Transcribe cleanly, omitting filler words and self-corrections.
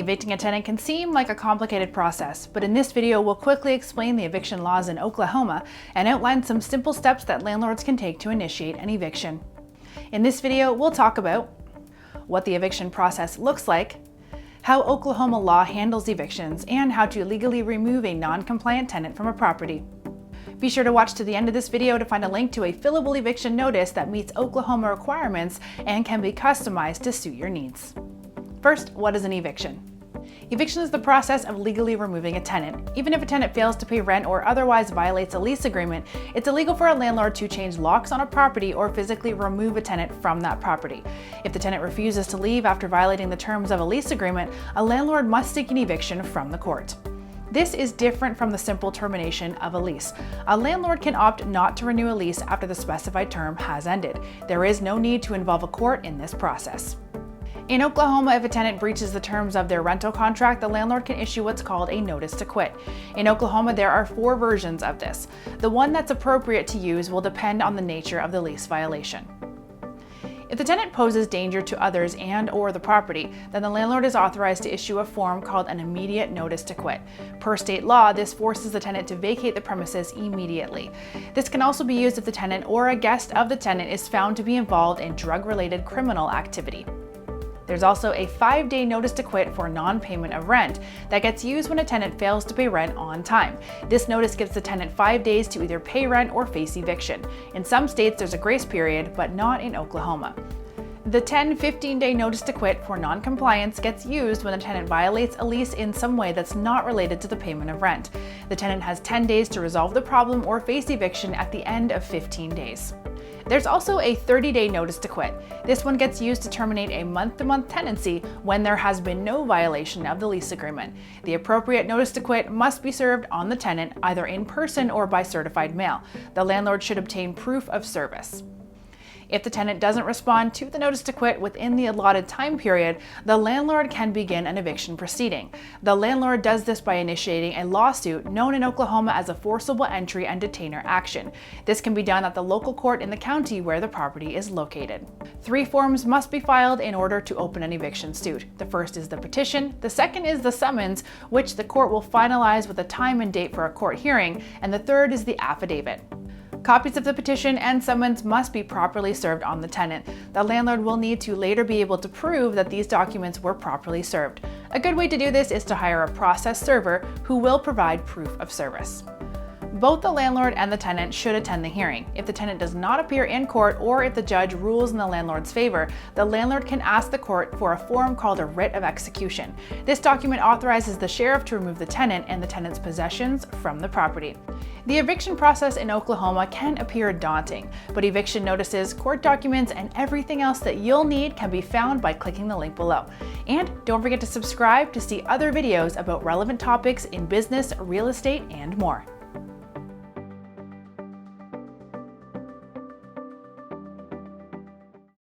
Evicting a tenant can seem like a complicated process, but in this video we'll quickly explain the eviction laws in Oklahoma and outline some simple steps that landlords can take to initiate an eviction. In this video we'll talk about what the eviction process looks like, how Oklahoma law handles evictions, and how to legally remove a non-compliant tenant from a property. Be sure to watch to the end of this video to find a link to a fillable eviction notice that meets Oklahoma requirements and can be customized to suit your needs. First, what is an eviction? Eviction is the process of legally removing a tenant. Even if a tenant fails to pay rent or otherwise violates a lease agreement, it's illegal for a landlord to change locks on a property or physically remove a tenant from that property. If the tenant refuses to leave after violating the terms of a lease agreement, a landlord must seek an eviction from the court. This is different from the simple termination of a lease. A landlord can opt not to renew a lease after the specified term has ended. There is no need to involve a court in this process. In Oklahoma, if a tenant breaches the terms of their rental contract, the landlord can issue what's called a notice to quit. In Oklahoma, there are 4 versions of this. The one that's appropriate to use will depend on the nature of the lease violation. If the tenant poses danger to others and/or the property, then the landlord is authorized to issue a form called an immediate notice to quit. Per state law, this forces the tenant to vacate the premises immediately. This can also be used if the tenant or a guest of the tenant is found to be involved in drug-related criminal activity. There's also a 5-day notice to quit for non-payment of rent that gets used when a tenant fails to pay rent on time. This notice gives the tenant 5 days to either pay rent or face eviction. In some states there's a grace period, but not in Oklahoma. The 10-15-day notice to quit for non-compliance gets used when the tenant violates a lease in some way that's not related to the payment of rent. The tenant has 10 days to resolve the problem or face eviction at the end of 15 days. There's also a 30-day notice to quit. This one gets used to terminate a month-to-month tenancy when there has been no violation of the lease agreement. The appropriate notice to quit must be served on the tenant, either in person or by certified mail. The landlord should obtain proof of service. If the tenant doesn't respond to the notice to quit within the allotted time period, the landlord can begin an eviction proceeding. The landlord does this by initiating a lawsuit known in Oklahoma as a Forcible entry and Detainer action. This can be done at the local court in the county where the property is located. 3 forms must be filed in order to open an eviction suit. The first is the petition, the second is the summons, which the court will finalize with a time and date for a court hearing, and the third is the affidavit. Copies of the petition and summons must be properly served on the tenant. The landlord will need to later be able to prove that these documents were properly served. A good way to do this is to hire a process server who will provide proof of service. Both the landlord and the tenant should attend the hearing. If the tenant does not appear in court or if the judge rules in the landlord's favor, the landlord can ask the court for a form called a writ of execution. This document authorizes the sheriff to remove the tenant and the tenant's possessions from the property. The eviction process in Oklahoma can appear daunting, but eviction notices, court documents, and everything else that you'll need can be found by clicking the link below. And don't forget to subscribe to see other videos about relevant topics in business, real estate, and more.